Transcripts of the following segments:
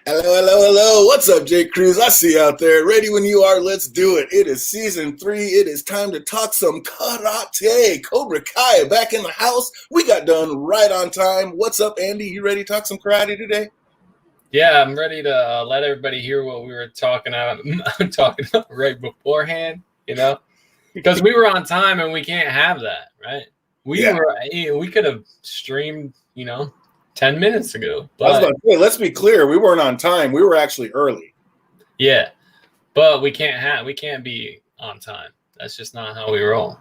Hello. What's up, Jake Cruz? I see you out there. Ready when you are. Let's do it. It is season 3. It is time to talk some karate. Cobra Kai back in the house. We got done right on time. What's up, Andy? You ready to talk some karate today? Yeah, I'm ready to let everybody hear what we were talking about right beforehand, because we were on time and we can't have that, right? We could have streamed, 10 minutes ago. But, I was about to say, let's be clear, we weren't on time. We were actually early. Yeah, but we can't be on time. That's just not how we roll.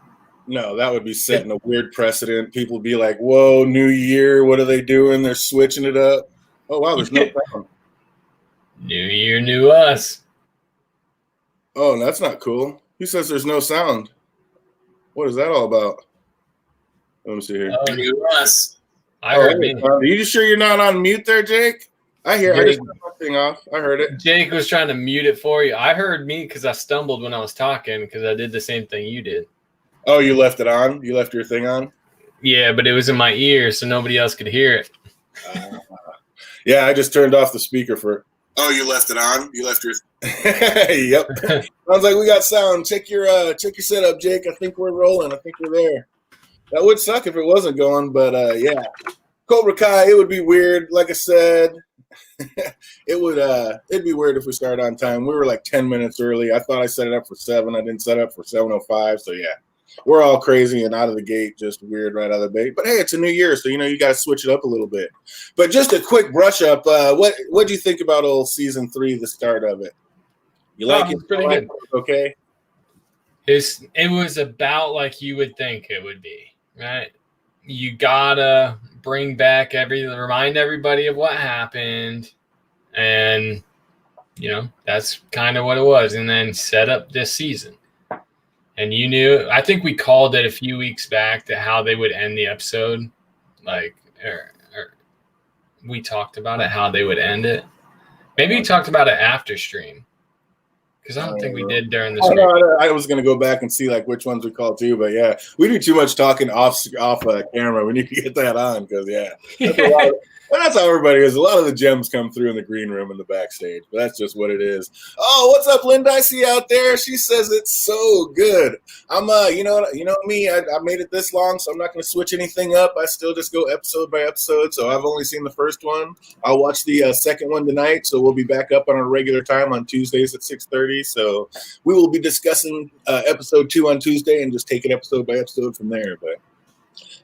No, that would be setting a weird precedent. People would be like, "Whoa, new year! What are they doing? They're switching it up." Oh wow, there's no sound. New year, new us. Oh, that's not cool. He says there's no sound. What is that all about? Let me see here. New us. I heard me. Are you sure you're not on mute there, Jake? I just turned my thing off. I heard it. Jake was trying to mute it for you. I heard me because I stumbled when I was talking because I did the same thing you did. Oh, you left it on? You left your thing on? Yeah, but it was in my ear, so nobody else could hear it. Yeah, I just turned off the speaker for. Oh, you left it on? You left your. Yep. Sounds like we got sound. Check your setup, Jake. I think we're rolling. I think we're there. That would suck if it wasn't going, but yeah. Cobra Kai, it would be weird. Like I said, it'd be weird if we started on time. We were like 10 minutes early. I thought I set it up for 7. I didn't set it up for 7:05. So yeah, we're all crazy and out of the gate, just weird right out of the gate. But hey, it's a new year, so you got to switch it up a little bit. But just a quick brush up. What do you think about old season 3, the start of it? You like it? Pretty good. Okay. It was about like you would think it would be, right? You gotta remind everybody of what happened, and that's kind of what it was, and then set up this season. And I think we called it a few weeks back to how they would end the episode, like or we talked about it, how they would end it. Maybe we talked about it after stream. Because I don't think we did during the stream. I was going to go back and see like which ones we called too, but yeah, we do too much talking off camera. We need to get that on because that's how everybody is. A lot of the gems come through in the green room and the backstage, but that's just what it is. Oh, what's up, Linda? I see you out there. She says it's so good. I'm you know me. I made it this long, so I'm not going to switch anything up. I still just go episode by episode. So I've only seen the first one. I'll watch the second one tonight. So we'll be back up on our regular time on Tuesdays at 6:30. So we will be discussing episode 2 on Tuesday and just take it episode by episode from there. But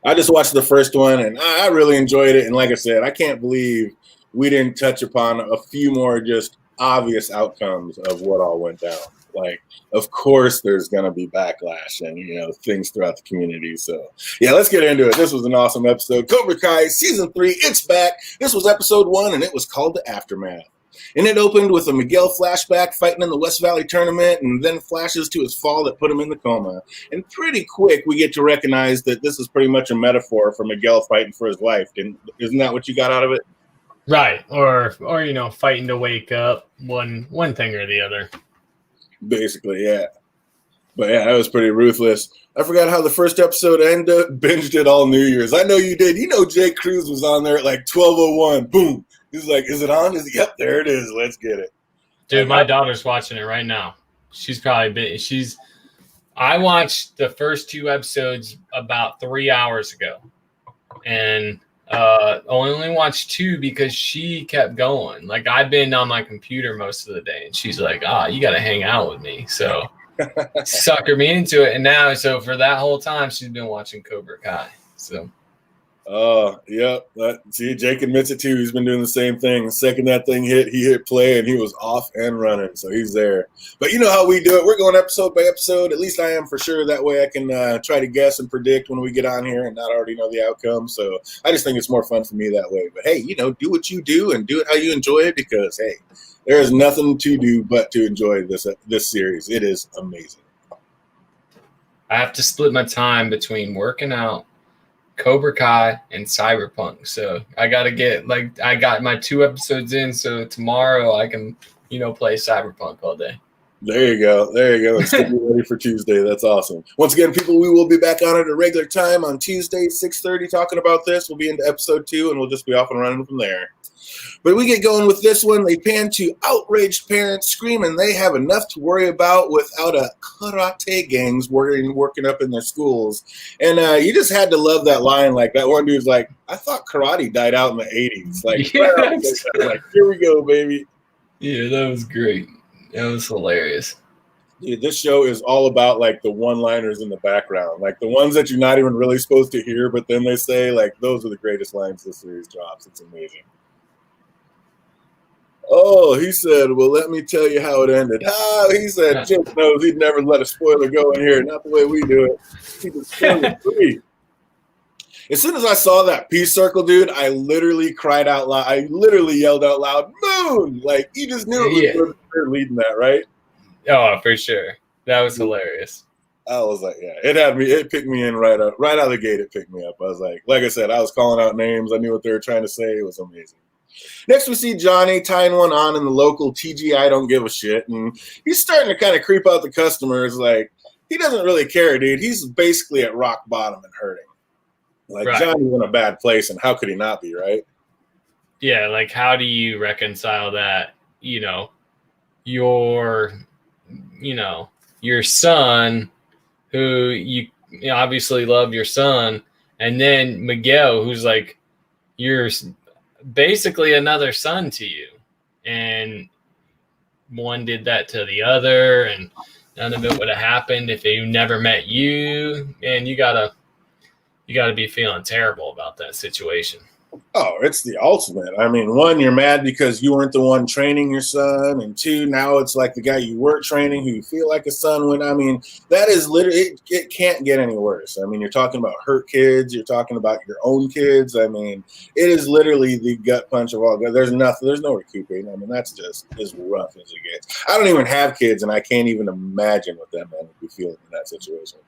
I just watched the first one and I really enjoyed it. And like I said, I can't believe we didn't touch upon a few more just obvious outcomes of what all went down. Like, of course, there's going to be backlash and, things throughout the community. So, yeah, let's get into it. This was an awesome episode. Cobra Kai Season 3, it's back. This was episode 1, and it was called The Aftermath. And it opened with a Miguel flashback fighting in the West Valley tournament, and then flashes to his fall that put him in the coma. And pretty quick, we get to recognize that this is pretty much a metaphor for Miguel fighting for his life. Isn't that what you got out of it? Right. Or fighting to wake up, one thing or the other. Basically, yeah. But yeah, that was pretty ruthless. I forgot how the first episode ended. Binged it all New Year's. I know you did. Jake Cruz was on there at like 12:01. Boom. He's like, is it on? Yep, there it is. Let's get it. Dude, my daughter's watching it right now. I watched the first 2 episodes about 3 hours ago. And only watched 2 because she kept going. Like, I've been on my computer most of the day. And she's like, you got to hang out with me. So sucker me into it. And now, so for that whole time, she's been watching Cobra Kai. So. Oh, yeah. See, Jake admits it too. He's been doing the same thing. The second that thing hit, he hit play and he was off and running. So he's there. But you know how we do it. We're going episode by episode. At least I am for sure. That way I can try to guess and predict when we get on here and not already know the outcome. So I just think it's more fun for me that way. But hey, do what you do and do it how you enjoy it because, hey, there is nothing to do but to enjoy this series. It is amazing. I have to split my time between working out, Cobra Kai, and Cyberpunk. So I got to I got my 2 episodes in. So tomorrow I can, play Cyberpunk all day. There you go. There you go. And still be ready for Tuesday. That's awesome. Once again, people, we will be back on at a regular time on Tuesday, 6:30, talking about this. We'll be into episode 2, and we'll just be off and running from there. But we get going with this one. They pan to outraged parents screaming they have enough to worry about without a karate gangs working up in their schools. And you just had to love that line. Like, that one dude's like, I thought karate died out in the 80s. Like, Yes. like, here we go, baby. Yeah, that was great. That was hilarious. Dude, this show is all about like the one-liners in the background, like the ones that you're not even really supposed to hear, but then they say, like, those are the greatest lines this series drops. It's amazing. Oh, he said, well, let me tell you how it ended. He said, Jim knows he'd never let a spoiler go in here. Not the way we do it. He just spoiled free. As soon as I saw that peace circle, dude, I literally cried out loud. I literally yelled out loud, "Moon!" Like, he just knew it was good leading that, right? Oh, for sure. That was hilarious. I was like, yeah, it picked me in right out of the gate. It picked me up. I was like I said, I was calling out names. I knew what they were trying to say. It was amazing. Next, we see Johnny tying one on in the local TGI Don't Give a Shit, and he's starting to kind of creep out the customers. Like, he doesn't really care, dude. He's basically at rock bottom and hurting. Like, right. Johnny's in a bad place, and how could he not be, right? Yeah, like, how do you reconcile that, your son, who you obviously love your son, and then Miguel, who's like, you're basically another son to you, and one did that to the other, and none of it would have happened if he never met you, and you gotta be feeling terrible about that situation. Oh, it's the ultimate. I mean, one, you're mad because you weren't the one training your son, and two, now it's like the guy you were training who you feel like a son when, I mean, that is literally, it can't get any worse. I mean, you're talking about hurt kids, you're talking about your own kids. I mean, it is literally the gut punch of all. There's no recouping. I mean, that's just as rough as it gets. I don't even have kids, and I can't even imagine what that man would be feeling in that situation.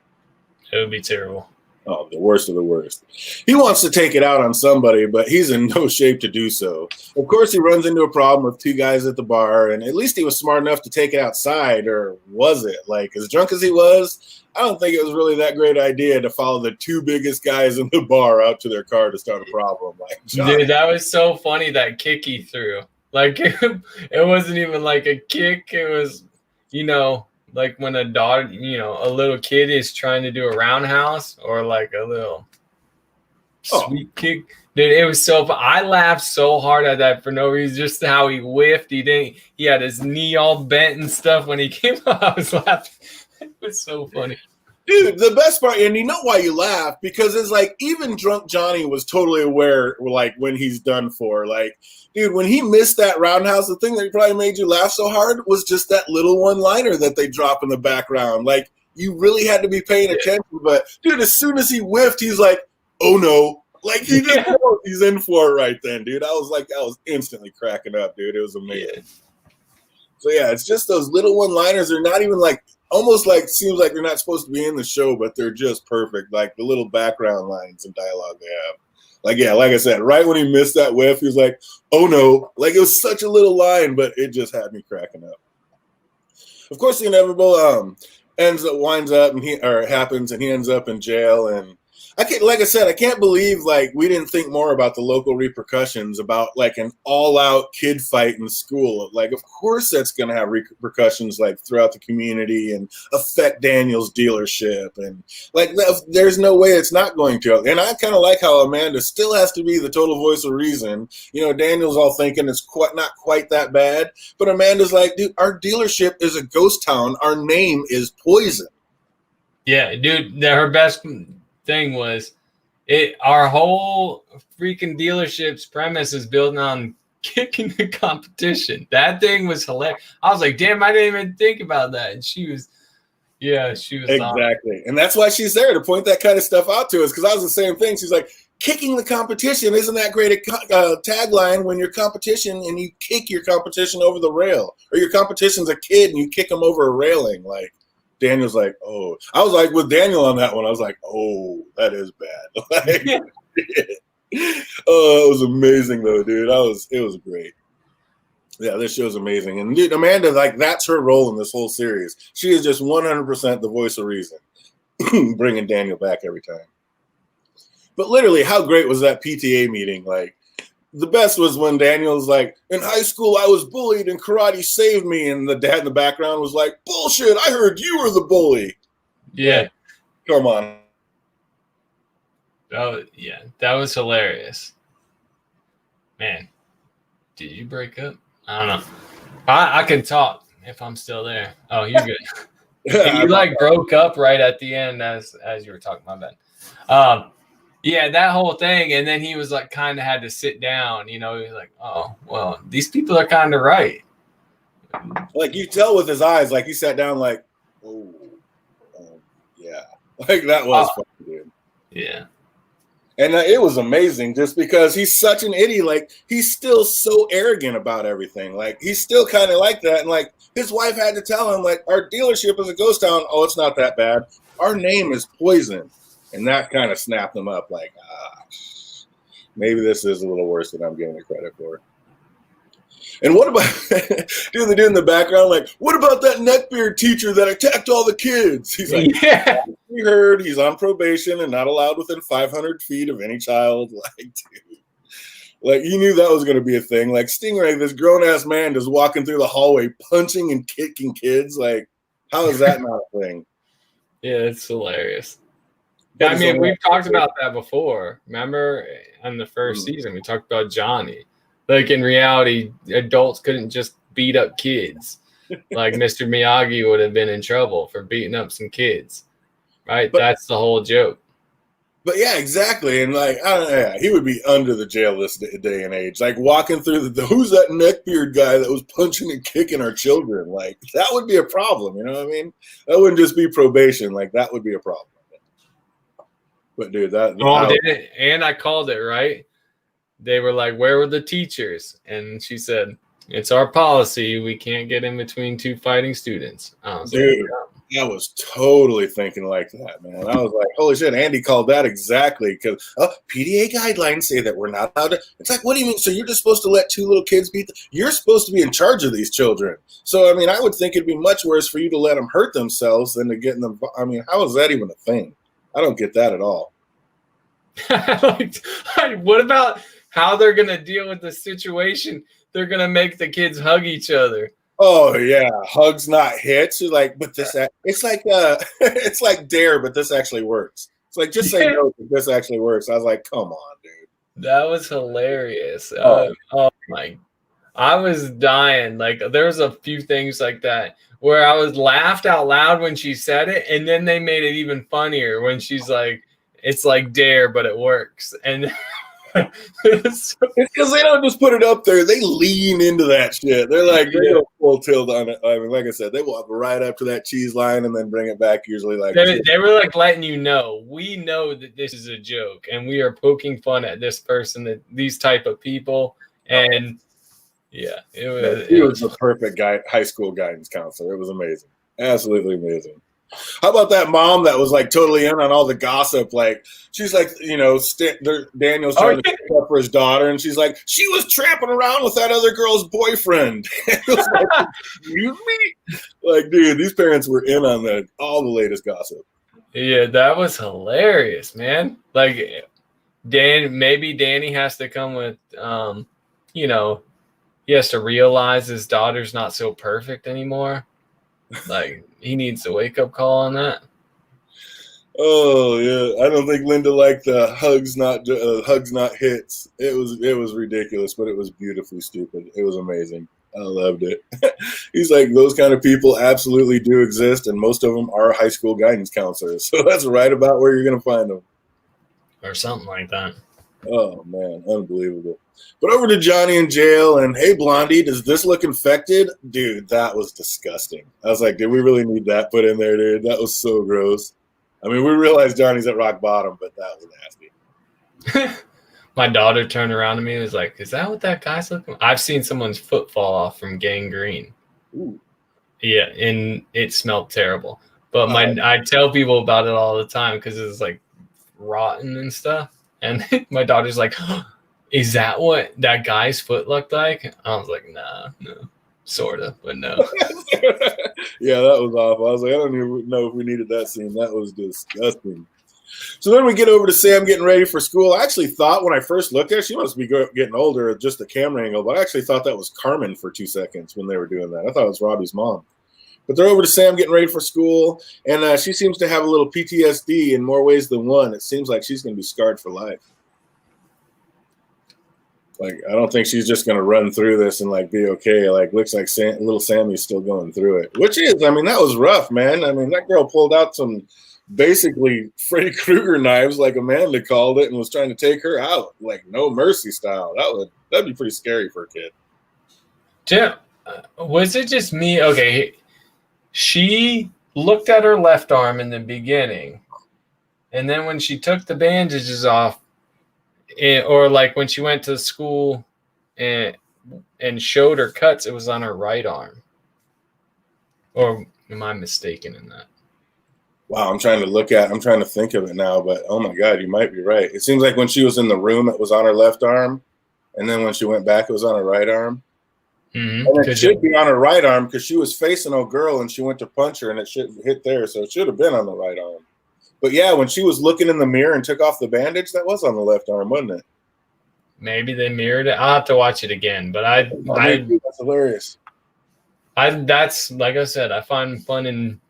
It would be terrible. Oh, the worst of the worst. He wants to take it out on somebody, but he's in no shape to do so. Of course, he runs into a problem with two guys at the bar, and at least he was smart enough to take it outside, or was it? Like, as drunk as he was, I don't think it was really that great idea to follow the two biggest guys in the bar out to their car to start a problem. Like, dude, that was so funny, that kick he threw. Like, it wasn't even like a kick. It was, like when a dog, a little kid is trying to do a roundhouse, or like a little sweet kick. Dude, it was so fun. I laughed so hard at that for no reason, just how he whiffed. He had his knee all bent and stuff when he came up. I was laughing. It was so funny. Dude, the best part, and you know why you laugh, because it's like even drunk Johnny was totally aware, like, when he's done for. Like, dude, when he missed that roundhouse, the thing that probably made you laugh so hard was just that little one-liner that they drop in the background. Like, you really had to be paying attention. But, dude, as soon as he whiffed, he's like, oh, no. Like, he just knows he's in for it right then, dude. I was instantly cracking up, dude. It was amazing. Yeah. So, yeah, it's just those little one-liners. They're not even, like, almost like seems like they're not supposed to be in the show, but they're just perfect. Like the little background lines and dialogue they have. Like, yeah, like I said, right when he missed that whiff, he was like, oh no. Like, it was such a little line, but it just had me cracking up. Of course, the inevitable happens, and he ends up in jail. And I can't believe, like, we didn't think more about the local repercussions about, like, an all-out kid fight in school. Like, of course that's going to have repercussions, like, throughout the community and affect Daniel's dealership. And, like, there's no way it's not going to. And I kind of like how Amanda still has to be the total voice of reason. Daniel's all thinking it's not quite that bad. But Amanda's like, dude, our dealership is a ghost town. Our name is Poison. Yeah, dude, her best thing was our whole freaking dealership's premise is built on kicking the competition. That thing was hilarious. I was like, damn, I didn't even think about that. And she was exactly awesome. And that's why she's there, to point that kind of stuff out to us, because I was the same thing. She's like, kicking the competition, isn't that great a tagline when your competition and you kick your competition over the rail, or your competition's a kid and you kick them over a railing? Like, Daniel's like, oh. I was like, with Daniel on that one, I was like, oh, that is bad. Like, oh, it was amazing though, dude. It was great. Yeah, this show's amazing. And dude, Amanda, like, that's her role in this whole series. She is just 100% the voice of reason, bringing Daniel back every time. But literally, how great was that PTA meeting? Like, the best was when Daniel's like, in high school, I was bullied and karate saved me. And the dad in the background was like, bullshit, I heard you were the bully. Yeah. Come on. Oh, yeah. That was hilarious. Man, did you break up? I don't know. I can talk if I'm still there. Oh, you're good. You like broke up right at the end as you were talking. My bad. Yeah, that whole thing, and then he was like, kind of had to sit down. You know, he was like, "Oh, well, these people are kind of right." Like, you tell with his eyes, like he sat down, like, oh yeah, like that was fun, dude. Yeah. And it was amazing just because he's such an idiot. Like, he's still so arrogant about everything. Like, he's still kind of like that. And, like, his wife had to tell him, like, our dealership is a ghost town. Oh, it's not that bad. Our name is Poison. And that kind of snapped him up. Like, maybe this is a little worse than I'm giving it credit for. And what about, dude, the dude in the background, like, what about that neckbeard teacher that attacked all the kids? He's like, yeah. We heard he's on probation and not allowed within 500 feet of any child. Like, dude, like, you knew that was going to be a thing. Like, Stingray, this grown-ass man just walking through the hallway, punching and kicking kids. Like, how is that not a thing? Yeah, it's hilarious. I mean, we've talked about that before. Remember, in the first season, we talked about Johnny. Like, in reality, adults couldn't just beat up kids. Like, Mr. Miyagi would have been in trouble for beating up some kids. Right? But that's the whole joke. But yeah, exactly. And like, I don't know, yeah, he would be under the jail this day and age. Like, walking through who's that neckbeard guy that was punching and kicking our children? Like, that would be a problem. You know what I mean? That wouldn't just be probation. Like, that would be a problem. But dude, and I called it, right? They were like, where were the teachers? And she said, it's our policy. We can't get in between two fighting students. Dude, I was totally thinking like that, man. I was like, holy shit, Andy called that exactly. Because PDA guidelines say that we're not allowed to. It's like, what do you mean? So you're just supposed to let two little kids beat you're supposed to be in charge of these children. So, I mean, I would think it'd be much worse for you to let them hurt themselves than to get in them. I mean, how is that even a thing? I don't get that at all. What about how they're going to deal with the situation? They're going to make the kids hug each other. Oh yeah, hugs not hits. You're like, but this it's like it's like Dare, but this actually works. It's like, just say no, but this actually works. I was like, come on, dude. That was hilarious. Oh my, I was dying. Like, there was a few things like that where I was laughed out loud when she said it, and then they made it even funnier when she's like, it's like Dare, but it works. And it's because they don't just put it up there. They lean into that shit. They're like, they go full tilt on it. I mean, like I said, they walk right up to that cheese line and then bring it back usually. Like, they were like letting you know, we know that this is a joke and we are poking fun at this person, that these type of people. And yeah, he was the perfect high school guidance counselor. It was amazing. Absolutely amazing. How about that mom that was like totally in on all the gossip? Like, she's like, you know, Daniel's trying to pick up for his daughter, and she's like, she was tramping around with that other girl's boyfriend. It was like, excuse me? Like, dude, these parents were in on all the latest gossip. Yeah, that was hilarious, man. Like, maybe Danny has to come with, you know, he has to realize his daughter's not so perfect anymore. Like, he needs a wake-up call on that. Oh yeah, I don't think Linda liked the hugs not hits. It was ridiculous, but it was beautifully stupid. It was amazing. I loved it. He's like, those kind of people absolutely do exist, and most of them are high school guidance counselors. So that's right about where you're gonna find them, or something like that. Oh man, unbelievable. But over to Johnny in jail, and hey, Blondie, does this look infected? Dude, that was disgusting. I was like, did we really need that put in there, dude? That was so gross. I mean, we realized Johnny's at rock bottom, but that was nasty. My daughter turned around to me and was like, is that what that guy's looking like? I've seen someone's foot fall off from gangrene. Ooh. Yeah, and it smelled terrible. But I tell people about it all the time because it's like rotten and stuff. And my daughter's like, is that what that guy's foot looked like? I was like, nah, no, sort of, but no. Yeah, that was awful. I was like, I don't even know if we needed that scene. That was disgusting. So then we get over to Sam getting ready for school. I actually thought when I first looked at her, she must be getting older, just the camera angle, but I actually thought that was Carmen for 2 seconds when they were doing that. I thought it was Robbie's mom. But they're over to Sam getting ready for school, and she seems to have a little PTSD in more ways than one. It seems like she's going to be scarred for life. Like, I don't think she's just going to run through this and, like, be okay. Like, looks like little Sammy's still going through it, which is, I mean, that was rough, man. I mean, that girl pulled out some basically Freddy Krueger knives, like Amanda called it, and was trying to take her out, like no mercy style. That'd be pretty scary for a kid. Jim, was it just me? Okay, she looked at her left arm in the beginning, and then when she took the bandages off, or like when she went to school and showed her cuts, it was on her right arm. Or am I mistaken in that? Wow, I'm trying to think of it now, but oh my God, you might be right. It seems like when she was in the room, it was on her left arm, and then when she went back, it was on her right arm. Mm-hmm. And it should be on her right arm because she was facing a girl and she went to punch her and it should hit there, so it should have been on the right arm. But yeah, when she was looking in the mirror and took off the bandage, that was on the left arm, wasn't it? Maybe they mirrored it. I'll have to watch it again, but that's hilarious. That's like I said, I find fun in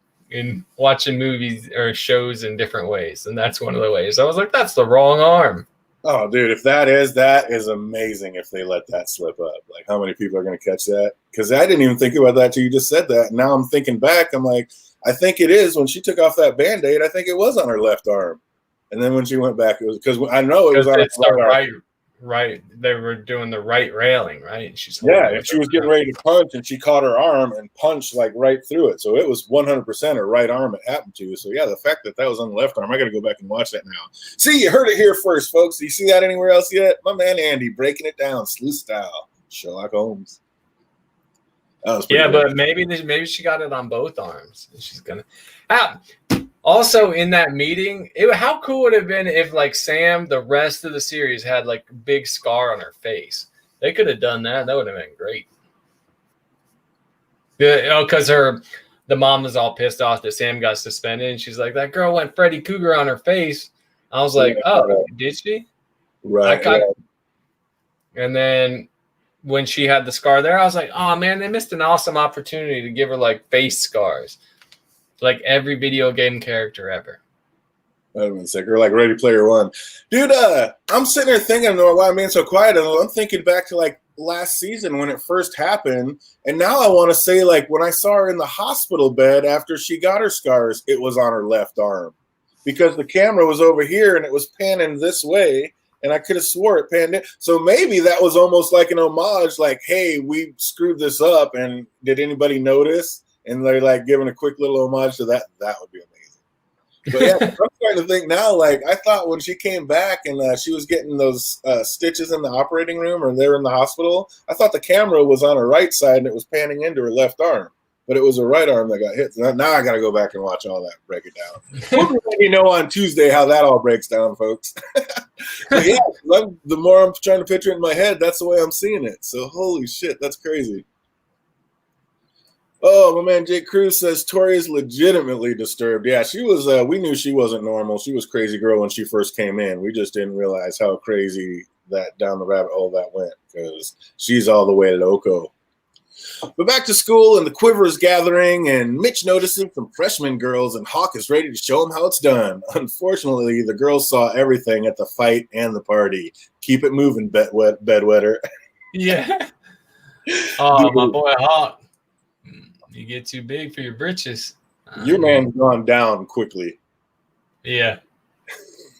watching movies or shows in different ways, and that's one of the ways. I was like, that's the wrong arm. Oh, dude, if that is amazing if they let that slip up. Like, how many people are going to catch that? Because I didn't even think about that till you just said that. Now I'm thinking back. I'm like, I think it is. When she took off that Band-Aid, I think it was on her left arm. And then when she went back, it was because I know it was on her right arm. Right. They were doing the right railing, right? And she was getting ready to punch, and she caught her arm and punched like right through it. So it was 100% her right arm it happened to. So yeah, the fact that was on the left arm, I got to go back and watch that now. See, you heard it here first, folks. Do you see that anywhere else yet? My man Andy breaking it down, sleuth style, Sherlock Holmes. Yeah, good. But maybe she got it on both arms. She's gonna. Also, in that meeting, how cool would it have been if, like, Sam, the rest of the series had, like, a big scar on her face? They could have done that. That would have been great. Because the mom was all pissed off that Sam got suspended, and she's like, that girl went Freddy Krueger on her face. I was like, did she? Right. And then when she had the scar there, I was like, oh, man, they missed an awesome opportunity to give her, like, face scars. Like every video game character ever. That would have been sick. Or like Ready Player One. Dude, I'm sitting there thinking, why I'm being so quiet? And I'm thinking back to like last season when it first happened. And now I want to say, like, when I saw her in the hospital bed after she got her scars, it was on her left arm. Because the camera was over here and it was panning this way. And I could have swore it panned it. So maybe that was almost like an homage, like, hey, we screwed this up. And did anybody notice? And they're like giving a quick little homage to that. That would be amazing. But yeah, I'm starting to think now, like, I thought when she came back and she was getting those stitches in the operating room or they were in the hospital, I thought the camera was on her right side and it was panning into her left arm. But it was her right arm that got hit. Now I got to go back and watch all that, break it down. We'll let you know on Tuesday how that all breaks down, folks. But yeah, the more I'm trying to picture it in my head, that's the way I'm seeing it. So holy shit, that's crazy. Oh, my man Jake Cruz says Tori is legitimately disturbed. Yeah, she was. We knew she wasn't normal. She was crazy girl when she first came in. We just didn't realize how crazy that down the rabbit hole that went because she's all the way loco. But back to school, and the quiver is gathering, and Mitch notices some freshman girls, and Hawk is ready to show them how it's done. Unfortunately, the girls saw everything at the fight and the party. Keep it moving, bedwetter. Yeah. Oh, my boy Hawk. You get too big for your britches. Your man's gone down quickly. Yeah.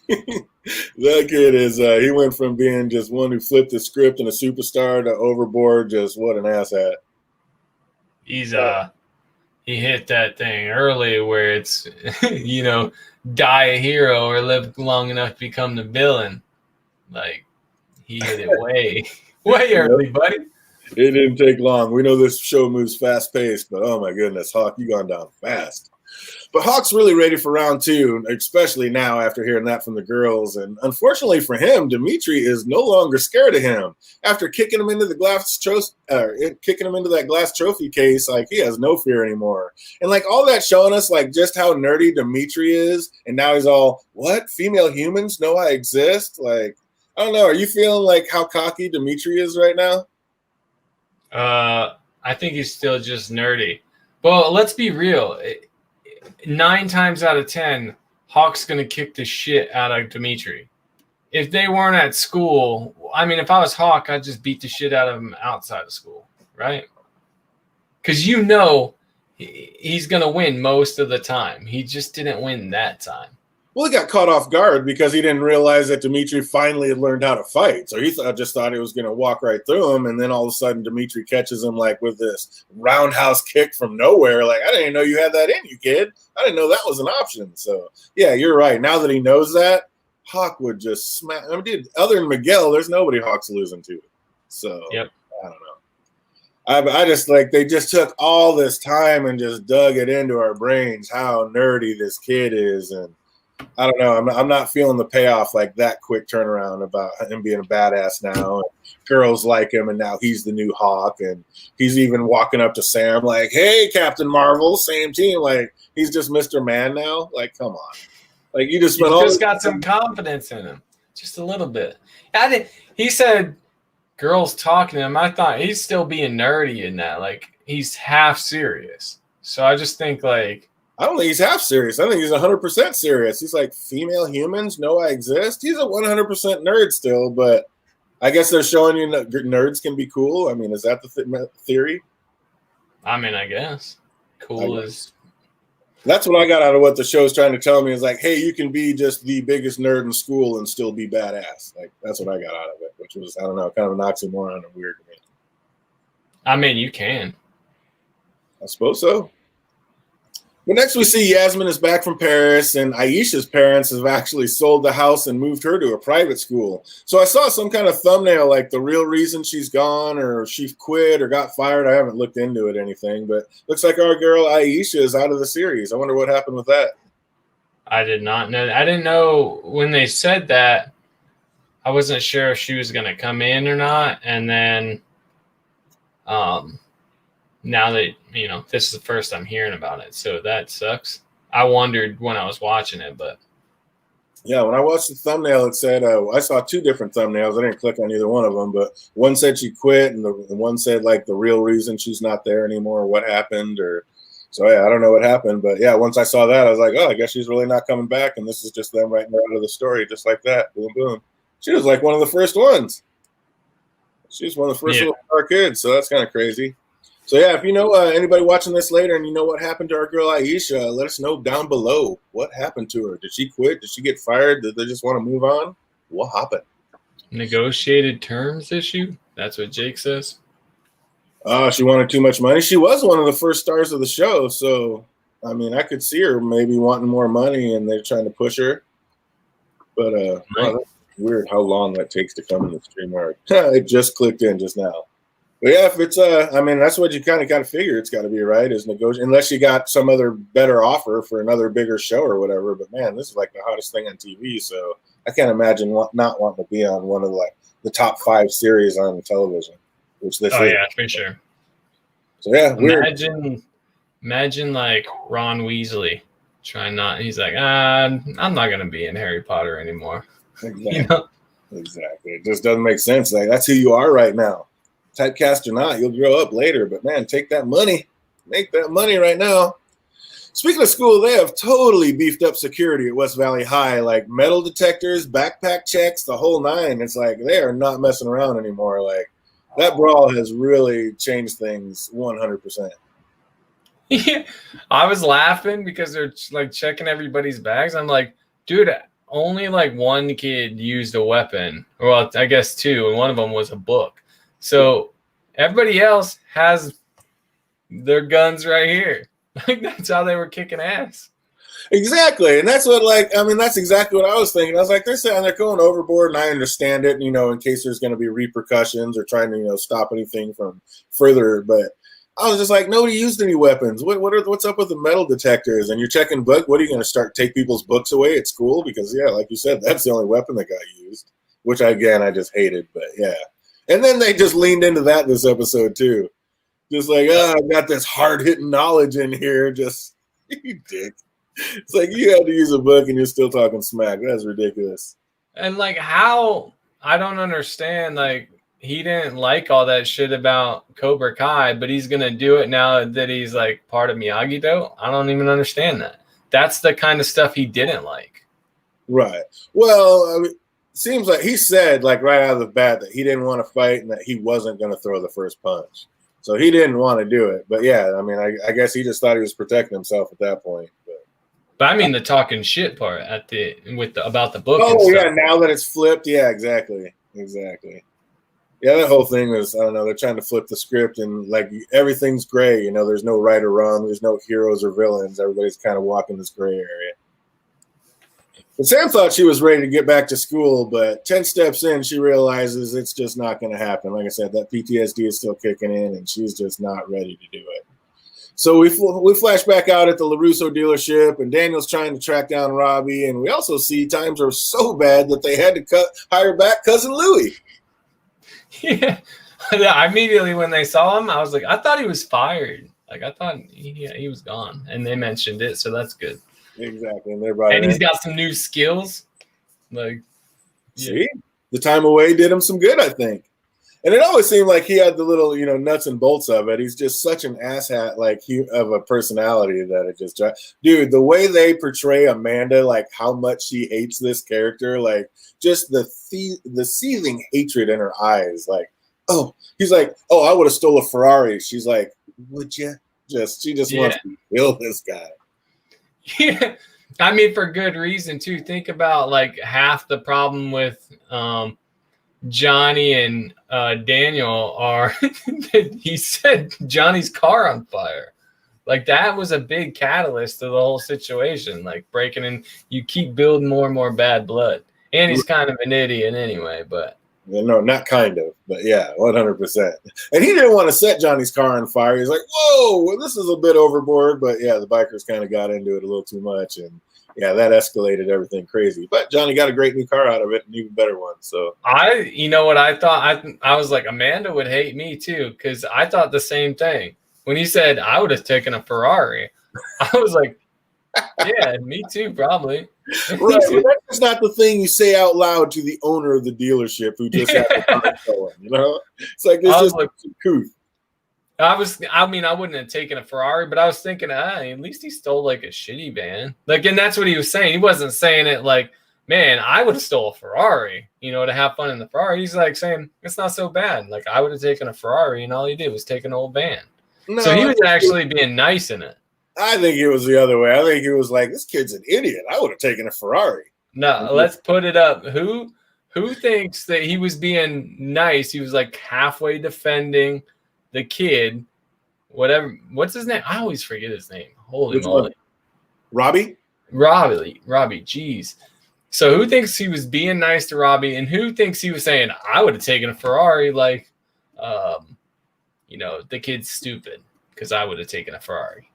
That kid is, he went from being just one who flipped the script and a superstar to overboard, just what an asshat. He's, he hit that thing early where it's, die a hero or live long enough to become the villain. Like, he hit it way early, buddy. It didn't take long. We know this show moves fast-paced, but oh my goodness, Hawk, you gone down fast. But Hawk's really ready for round 2, especially now after hearing that from the girls. And unfortunately for him, Dimitri is no longer scared of him. After kicking him into the glass trophy case, like he has no fear anymore. And like all that showing us like just how nerdy Dimitri is. And now he's all, what? Female humans know I exist? Like, I don't know. Are you feeling like how cocky Dimitri is right now? I think he's still just nerdy. Well, let's be real. 9 times out of 10, Hawk's going to kick the shit out of Dimitri. If they weren't at school, I mean, if I was Hawk, I'd just beat the shit out of him outside of school, right? Because you know he's going to win most of the time. He just didn't win that time. Well, he got caught off guard because he didn't realize that Dimitri finally had learned how to fight. So he just thought he was going to walk right through him. And then all of a sudden, Dimitri catches him like with this roundhouse kick from nowhere. Like, I didn't even know you had that in you, kid. I didn't know that was an option. So, yeah, you're right. Now that he knows that, Hawk would just smack. I mean, dude, other than Miguel, there's nobody Hawk's losing to. So, yep. I don't know. I just like they just took all this time and just dug it into our brains how nerdy this kid is. And I don't know. I'm not feeling the payoff like that quick turnaround about him being a badass now. And girls like him, and now he's the new Hawk. And he's even walking up to Sam like, hey, Captain Marvel, same team. Like, he's just Mr. Man now. Like, come on. Like, you just spent all just got some confidence in him. Just a little bit. He said girls talking to him. I thought he's still being nerdy in that. Like, he's half serious. So I just think, like, I don't think he's half serious. I think he's 100% serious. He's like, female humans know I exist. He's a 100% nerd still, but I guess they're showing you that nerds can be cool. I mean, is that the theory? I mean, I guess. Cool is... That's what I got out of what the show's trying to tell me is like, hey, you can be just the biggest nerd in school and still be badass. Like, that's what I got out of it, which was, I don't know, kind of an oxymoron and weird to me. I mean, you can. I suppose so. But next we see Yasmin is back from Paris, and Aisha's parents have actually sold the house and moved her to a private school. So I saw some kind of thumbnail, like the real reason she's gone or she quit or got fired. I haven't looked into it or anything, but looks like our girl Aisha is out of the series. I wonder what happened with that. I did not know. I didn't know when they said that. I wasn't sure if she was going to come in or not. And then now that, you know, this is the first I'm hearing about it. So that sucks. I wondered when I was watching it, but. Yeah, when I watched the thumbnail, it said, I saw 2 different thumbnails. I didn't click on either one of them, but one said she quit and the one said like the real reason she's not there anymore, what happened or. So, yeah, I don't know what happened. But, yeah, once I saw that, I was like, oh, I guess she's really not coming back. And this is just them writing her out of the story just like that. Boom, boom. She was like one of the first ones. She was one of the first little star kids. So that's kind of crazy. So, yeah, if you know anybody watching this later and you know what happened to our girl Aisha, let us know down below. What happened to her? Did she quit? Did she get fired? Did they just want to move on? What happened? Negotiated terms issue? That's what Jake says. She wanted too much money. She was one of the first stars of the show. So, I mean, I could see her maybe wanting more money and they're trying to push her. But wow, that's weird how long that takes to come in the stream. It just clicked in just now. But yeah, if it's I mean, that's what you kind of got to figure. It's got to be right is negotiate unless you got some other better offer for another bigger show or whatever. But man, this is like the hottest thing on TV. So I can't imagine not wanting to be on one of like the top 5 series on television. Which this is. Yeah, for sure. So yeah, imagine like Ron Weasley trying not. He's like, I'm not gonna be in Harry Potter anymore. Exactly. You know? Exactly. It just doesn't make sense. Like that's who you are right now. Typecast or not, you'll grow up later. But man, take that money. Make that money right now. Speaking of school, they have totally beefed up security at West Valley High, like metal detectors, backpack checks, the whole 9. It's like they are not messing around anymore. Like. That brawl has really changed things 100%. Yeah, I was laughing because they're like checking everybody's bags. I'm like, dude, only like 1 kid used a weapon. Well, I guess 2, and one of them was a book. So everybody else has their guns right here. Like that's how they were kicking ass. Exactly. And that's what, like, I mean, that's exactly what I was thinking. I was like, they're saying they're going overboard, and I understand it, you know, in case there's going to be repercussions or trying to, you know, stop anything from further. But I was just like, nobody used any weapons. What's up with the metal detectors? And you're checking book. What are you going to take people's books away at school? Because yeah, like you said, that's the only weapon that got used. Which I just hated. But yeah, and then they just leaned into that this episode too. Just like, I've got this hard hitting knowledge in here. Just you dick. It's like you had to use a book and you're still talking smack. That's ridiculous. And like, how I don't understand. Like, he didn't like all that shit about Cobra Kai, but he's gonna do it now that he's like part of Miyagi-Do. I don't even understand that. That's the kind of stuff he didn't like. Right. Well, I mean, seems like he said like right out of the bat that he didn't want to fight and that he wasn't going to throw the first punch. So he didn't want to do it. But yeah, I mean, I guess he just thought he was protecting himself at that point. But I mean the talking shit part about the book. Oh yeah, now that it's flipped, yeah, exactly. Yeah, that whole thing was, I don't know, they're trying to flip the script and like everything's gray. There's no right or wrong. There's no heroes or villains. Everybody's kind of walking this gray area. But Sam thought she was ready to get back to school, but 10 steps in, she realizes it's just not going to happen. Like I said, that PTSD is still kicking in, and she's just not ready to do it. So we flash back out at the LaRusso dealership, and Daniel's trying to track down Robbie, and we also see times are so bad that they had to hire back Cousin Louie. Yeah. Immediately when they saw him, I was like, I thought he was fired. Like, I thought he was gone, and they mentioned it, so that's good. Exactly, and he's got some new skills. Like, see, the time away did him some good, I think. And it always seemed like he had the little, nuts and bolts of it. He's just such an asshat, of a personality that it just, dude. The way they portray Amanda, like how much she hates this character, like just the seething hatred in her eyes, like, oh, he's like, oh, I would have stole a Ferrari. She's like, would you? She just wants to kill this guy. Yeah, I mean, for good reason too. Think about like half the problem with Johnny and Daniel are he set Johnny's car on fire. Like that was a big catalyst to the whole situation. Like breaking in, you keep building more and more bad blood. And he's kind of an idiot anyway, but. No, not kind of, but yeah, 100%. And he didn't want to set Johnny's car on fire. He's like, whoa, this is a bit overboard. But yeah, the bikers kind of got into it a little too much. And yeah, that escalated everything crazy. But Johnny got a great new car out of it, an even better one. So you know what I thought? I was like, Amanda would hate me too, because I thought the same thing. When he said I would have taken a Ferrari, I was like, yeah, me too, probably. Right, but that's not the thing you say out loud to the owner of the dealership who just had the car going, It's like it's just like couth. I wouldn't have taken a Ferrari, but I was thinking, at least he stole like a shitty van. Like, and that's what he was saying. He wasn't saying it like, man, I would have stole a Ferrari, to have fun in the Ferrari. He's like saying it's not so bad. Like I would have taken a Ferrari, and all he did was take an old van. No, so he was actually being nice in it. I think it was the other way. I think he was like, this kid's an idiot. I would have taken a Ferrari. No, let's put it up. Who thinks that he was being nice? He was like halfway defending the kid. Whatever. What's his name? I always forget his name. Holy moly. Robbie? Robbie. Jeez. So who thinks he was being nice to Robbie, and who thinks he was saying, I would have taken a Ferrari, like, the kid's stupid because I would have taken a Ferrari.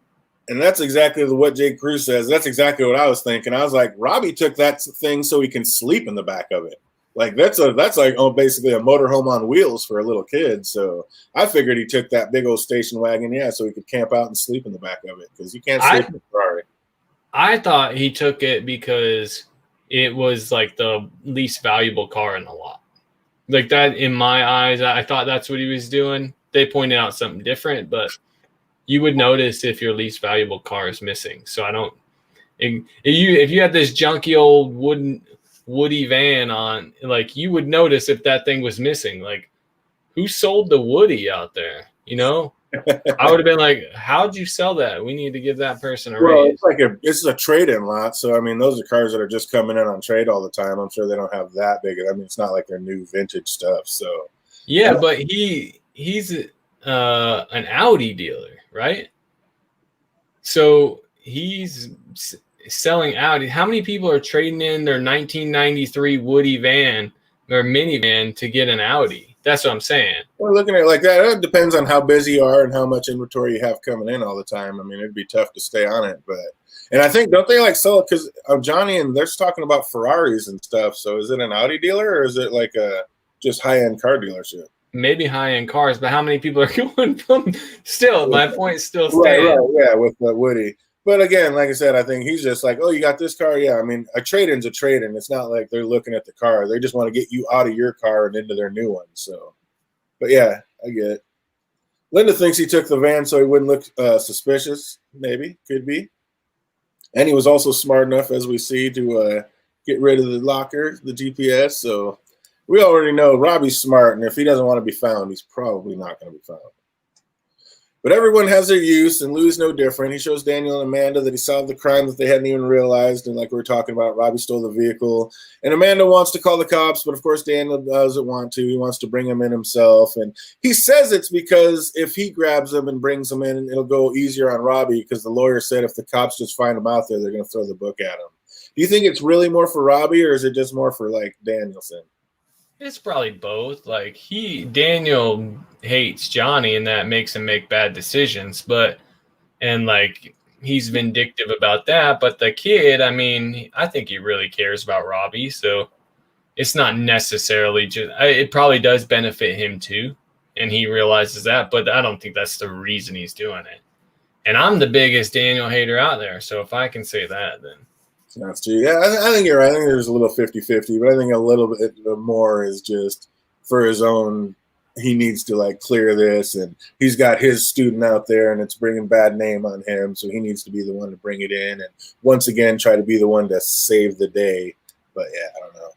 And that's exactly what Jake Cruz says. That's exactly what I was thinking. I was like, Robbie took that thing so he can sleep in the back of it. Like that's like basically a motorhome on wheels for a little kid. So I figured he took that big old station wagon, so he could camp out and sleep in the back of it because you can't sleep in a Ferrari. I thought he took it because it was like the least valuable car in the lot. Like that, in my eyes, I thought that's what he was doing. They pointed out something different, but you would notice if your least valuable car is missing. So I don't. If you had this junky old woody van on, like you would notice if that thing was missing. Like, who sold the Woody out there? I would have been like, how'd you sell that? We need to give that person a raise. It's a trade-in lot. So I mean, those are cars that are just coming in on trade all the time. I'm sure they don't have that big. I mean, it's not like they're new vintage stuff. So yeah, but he's an Audi dealer. Right? So he's selling Audi. How many people are trading in their 1993 Woody van or minivan to get an Audi? That's what I'm saying. We're looking at it like that. It depends on how busy you are and how much inventory you have coming in all the time. I mean, it'd be tough to stay on it, but and I think don't they like sell it because Johnny and they're talking about Ferraris and stuff. So is it an Audi dealer or is it like a just high end car dealership? Maybe high end cars, but how many people are going from? Still, my point still stands. Right, yeah, with Woody. But again, like I said, I think he's just like, oh, you got this car? Yeah, I mean, a trade-in's a trade-in. It's not like they're looking at the car. They just want to get you out of your car and into their new one. So, but yeah, I get it. Linda thinks he took the van so he wouldn't look suspicious. Maybe, could be. And he was also smart enough, as we see, to get rid of the locker, the GPS. So we already know Robbie's smart, and if he doesn't want to be found, he's probably not going to be found. But everyone has their use, and Lou's no different. He shows Daniel and Amanda that he solved the crime that they hadn't even realized. And like we were talking about, Robbie stole the vehicle. And Amanda wants to call the cops, but of course Daniel doesn't want to. He wants to bring him in himself. And he says it's because if he grabs him and brings him in, it'll go easier on Robbie because the lawyer said if the cops just find him out there, they're going to throw the book at him. Do you think it's really more for Robbie or is it just more for like Danielson? It's probably both. Like Daniel hates Johnny, and that makes him make bad decisions. And like he's vindictive about that. But the kid, I mean, I think he really cares about Robbie. So it's not necessarily just. It probably does benefit him too, and he realizes that. But I don't think that's the reason he's doing it. And I'm the biggest Daniel hater out there. So if I can say that, then. That's true. Yeah, I think you're right. I think there's a little 50-50, but I think a little bit more is just for his own. He needs to like clear this, and he's got his student out there, and it's bringing bad name on him, so he needs to be the one to bring it in, and once again try to be the one to save the day. But yeah, I don't know.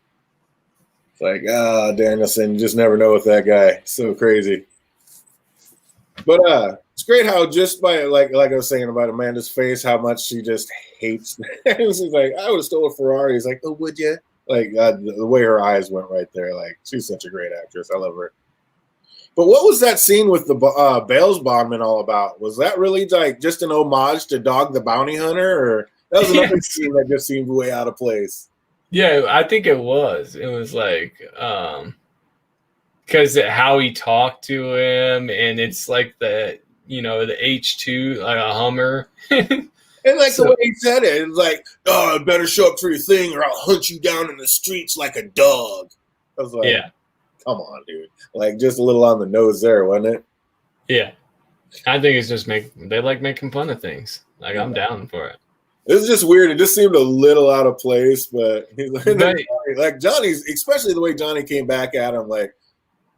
It's like Danielson, you just never know with that guy. So crazy. But it's great how just by like I was saying about Amanda's face, how much she just hates. She's like, I would have stole a Ferrari. He's like, oh, would you? Like the way her eyes went right there. Like she's such a great actress. I love her. But what was that scene with the Bales bondman all about? Was that really like just an homage to Dog the Bounty Hunter, or that was another scene that just seemed way out of place? Yeah, I think it was. It was like because how he talked to him, and it's like the H2, like a Hummer. And like the way he said it, it was like, oh, I better show up for your thing or I'll hunt you down in the streets like a dog. I was like, yeah, come on, dude. Like just a little on the nose there, wasn't it? Yeah. I think it's just they like making fun of things. Like I'm down for it. It was just weird. It just seemed a little out of place, but he's like Johnny's, especially the way Johnny came back at him, like,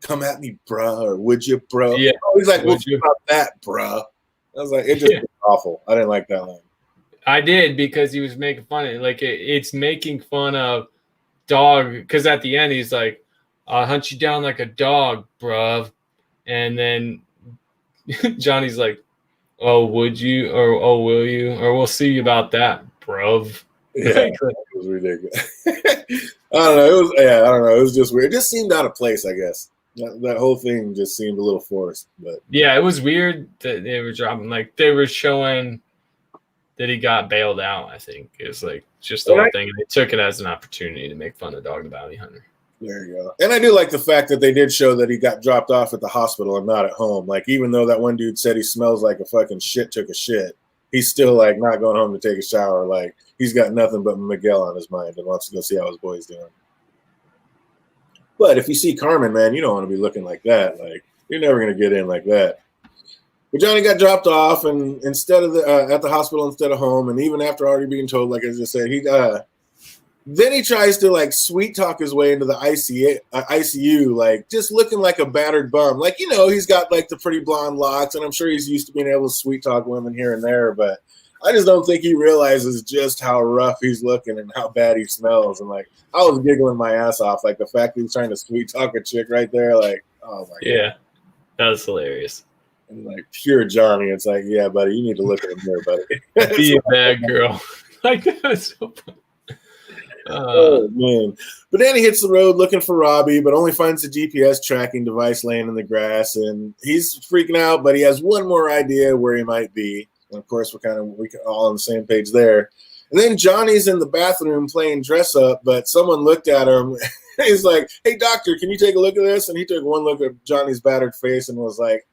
come at me, bruh, or would you, bro? Yeah. He's like, what about that, bruh? I was like, it just was awful. I didn't like that line. I did because he was making fun of it. Like it's making fun of dog because at the end he's like, I'll hunt you down like a dog, bruv. And then Johnny's like, oh, would you? Or oh, will you? Or we'll see about that, bruv. Yeah, it was ridiculous. I don't know. I don't know. It was just weird. It just seemed out of place, I guess. That whole thing just seemed a little forced. But yeah, it was weird that they were dropping. Like they were showing that he got bailed out. I think it was like just the whole thing, and they took it as an opportunity to make fun of Dog the Bounty Hunter. There you go. And I do like the fact that they did show that he got dropped off at the hospital and not at home. Like even though that one dude said he smells like a fucking shit took a shit, he's still like not going home to take a shower. Like he's got nothing but Miguel on his mind and wants to go see how his boy's doing. But if you see Carmen, man, you don't want to be looking like that. Like you're never going to get in like that. But Johnny got dropped off, and instead of at the hospital instead of home, and even after already being told, like I just said, then he tries to like sweet talk his way into the ICU, like just looking like a battered bum. Like he's got like the pretty blonde locks, and I'm sure he's used to being able to sweet talk women here and there, but I just don't think he realizes just how rough he's looking and how bad he smells. And like I was giggling my ass off, like the fact that he's trying to sweet talk a chick right there, like oh my god, that was hilarious. And like pure Johnny, it's like, yeah, buddy, you need to look at him there, buddy. Be a bad girl. Like that was so funny. Oh man! But then he hits the road looking for Robbie, but only finds the GPS tracking device laying in the grass, and he's freaking out. But he has one more idea where he might be. And of course, we're all on the same page there. And then Johnny's in the bathroom playing dress up, but someone looked at him. He's like, "Hey, doctor, can you take a look at this?" And he took one look at Johnny's battered face and was like,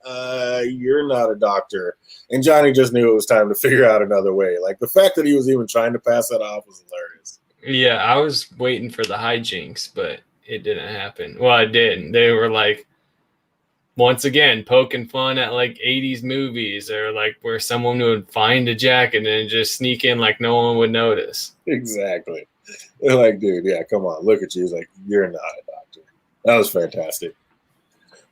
"You're not a doctor." And Johnny just knew it was time to figure out another way. Like, the fact that he was even trying to pass that off was hilarious. Yeah, I was waiting for the hijinks, but it didn't happen. Well, it didn't. They were like, once again, poking fun at like 80s movies, or like where someone would find a jacket and just sneak in like no one would notice. Exactly. They're like, dude, yeah, come on, look at you. He's like, "You're not a doctor." That was fantastic.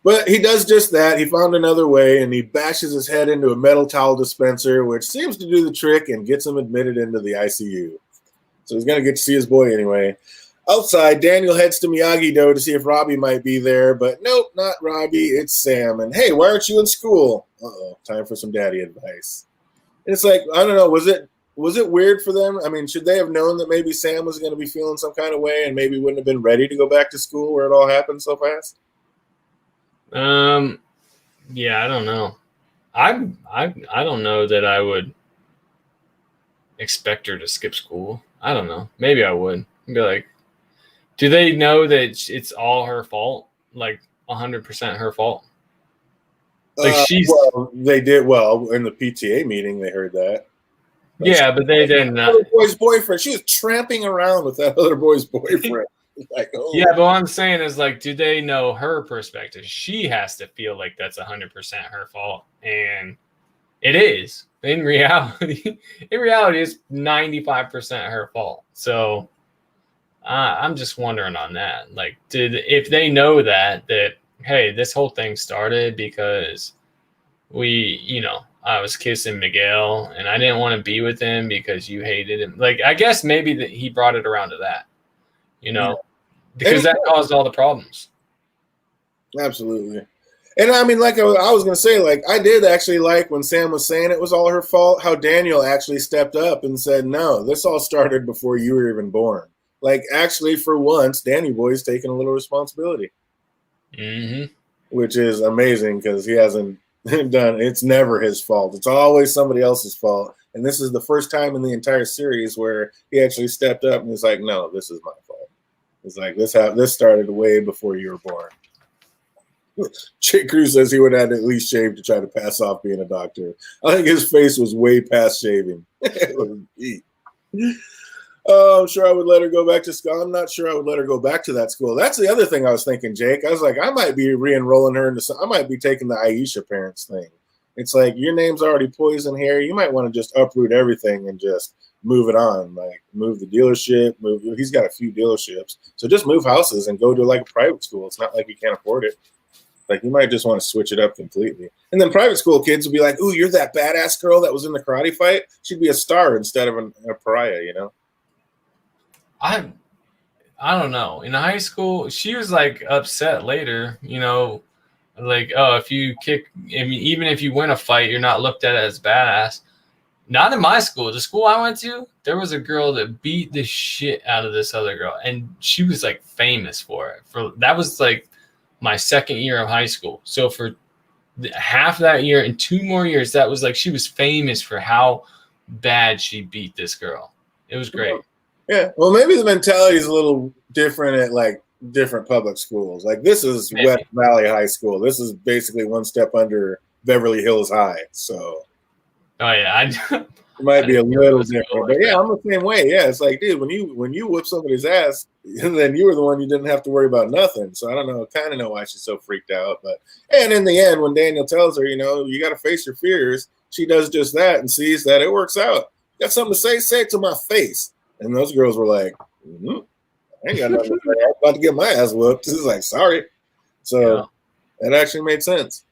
But he does just that. He found another way, and he bashes his head into a metal towel dispenser, which seems to do the trick and gets him admitted into the ICU. So he's going to get to see his boy anyway. Outside, Daniel heads to Miyagi-Do to see if Robbie might be there, but nope, not Robbie. It's Sam. And hey, why aren't you in school? Uh-oh, time for some daddy advice. And it's like, I don't know, was it weird for them? I mean, should they have known that maybe Sam was going to be feeling some kind of way and maybe wouldn't have been ready to go back to school where it all happened so fast? Yeah, I don't know. I don't know that I would expect her to skip school. I don't know. Maybe I would. I'd be like, do they know that it's all her fault? Like 100% her fault? Like well, they did well in the PTA meeting. They heard that. Yeah, but they didn't. Other boy's boyfriend. She was tramping around with that other boy's boyfriend. Like, oh. Yeah, but what I'm saying is, like, do they know her perspective? She has to feel like that's 100% her fault, and it is. In reality, it's 95% her fault. So I'm just wondering on that. Like, if they know that hey, this whole thing started because I was kissing Miguel and I didn't want to be with him because you hated him. Like, I guess maybe that he brought it around to that, because that caused all the problems. Absolutely. And I mean, like I was going to say, like, I did actually like when Sam was saying it was all her fault, how Daniel actually stepped up and said, "No, this all started before you were even born." Like, actually, for once, Danny Boy's taking a little responsibility. Mm-hmm. Which is amazing because he hasn't done, it's never his fault. It's always somebody else's fault. And this is the first time in the entire series where he actually stepped up and was like, "No, this is my fault." It's like, this started way before you were born. Chick Cruz says he would have at least shaved to try to pass off being a doctor. I think his face was way past shaving. I'm sure I would let her go back to school. I'm not sure I would let her go back to that school. That's the other thing I was thinking, Jake. I was like, I might be re-enrolling her into I might be taking the Aisha parents thing. It's like, your name's already Poison here. You might want to just uproot everything and just move it on. Like, move the dealership. He's got a few dealerships. So just move houses and go to like a private school. It's not like you can't afford it. Like, you might just want to switch it up completely. And then private school kids will be like, "Ooh, you're that badass girl that was in the karate fight. She'd be a star instead of a pariah, I don't know. In high school, she was like upset later, like, oh, even if you win a fight, you're not looked at as badass. Not in my school. The school I went to, there was a girl that beat the shit out of this other girl, and she was like famous for it. That was like my second year of high school. So for half that year and 2 more years, that was like, she was famous for how bad she beat this girl. It was great. Yeah. Well, maybe the mentality is a little different at like different public schools. Like, this is maybe West Valley High School. This is basically one step under Beverly Hills High. So, oh yeah, it might be a little different, but yeah, I'm the same way. Yeah, it's like, dude, when you whip somebody's ass, then you were the one you didn't have to worry about nothing. So I don't know, kind of know why she's so freaked out. But and in the end, when Daniel tells her, you got to face your fears, she does just that and sees that it works out. Got something to say? Say it to my face. And those girls were like, I ain't got nothing to say. I'm about to get my ass whooped. It's like, sorry. So That actually made sense.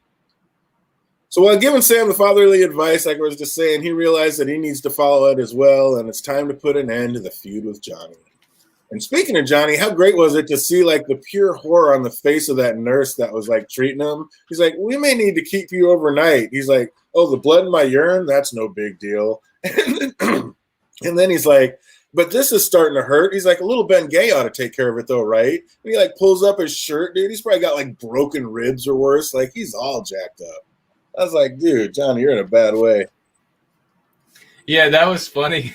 So while giving Sam the fatherly advice, like I was just saying, he realized that he needs to follow it as well, and it's time to put an end to the feud with Johnny. And speaking of Johnny, how great was it to see like the pure horror on the face of that nurse that was like treating him? He's like, "We may need to keep you overnight." He's like, "Oh, the blood in my urine? That's no big deal." And then he's like, "But this is starting to hurt." He's like, "A little Ben Gay ought to take care of it though, right?" And he like pulls up his shirt, dude. He's probably got like broken ribs or worse. Like, he's all jacked up. I was like, dude, Johnny, you're in a bad way. Yeah, that was funny.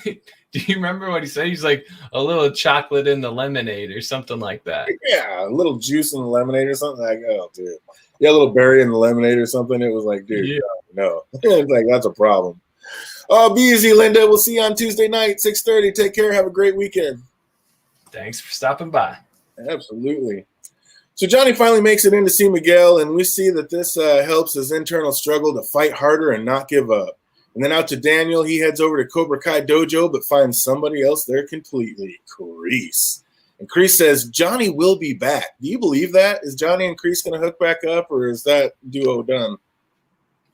Do you remember what he said? He's like, a little chocolate in the lemonade or something like that. Yeah, a little juice in the lemonade or something. Like, oh, dude. Yeah, a little berry in the lemonade or something. It was like, dude, no. It's like, that's a problem. Oh, be easy, Linda. We'll see you on Tuesday night, 6:30. Take care. Have a great weekend. Thanks for stopping by. Absolutely. So Johnny finally makes it in to see Miguel, and we see that this helps his internal struggle to fight harder and not give up. And then out to Daniel, he heads over to Cobra Kai Dojo, but finds somebody else there completely, Kreese. And Kreese says, Johnny will be back. Do you believe that? Is Johnny and Kreese going to hook back up, or is that duo done?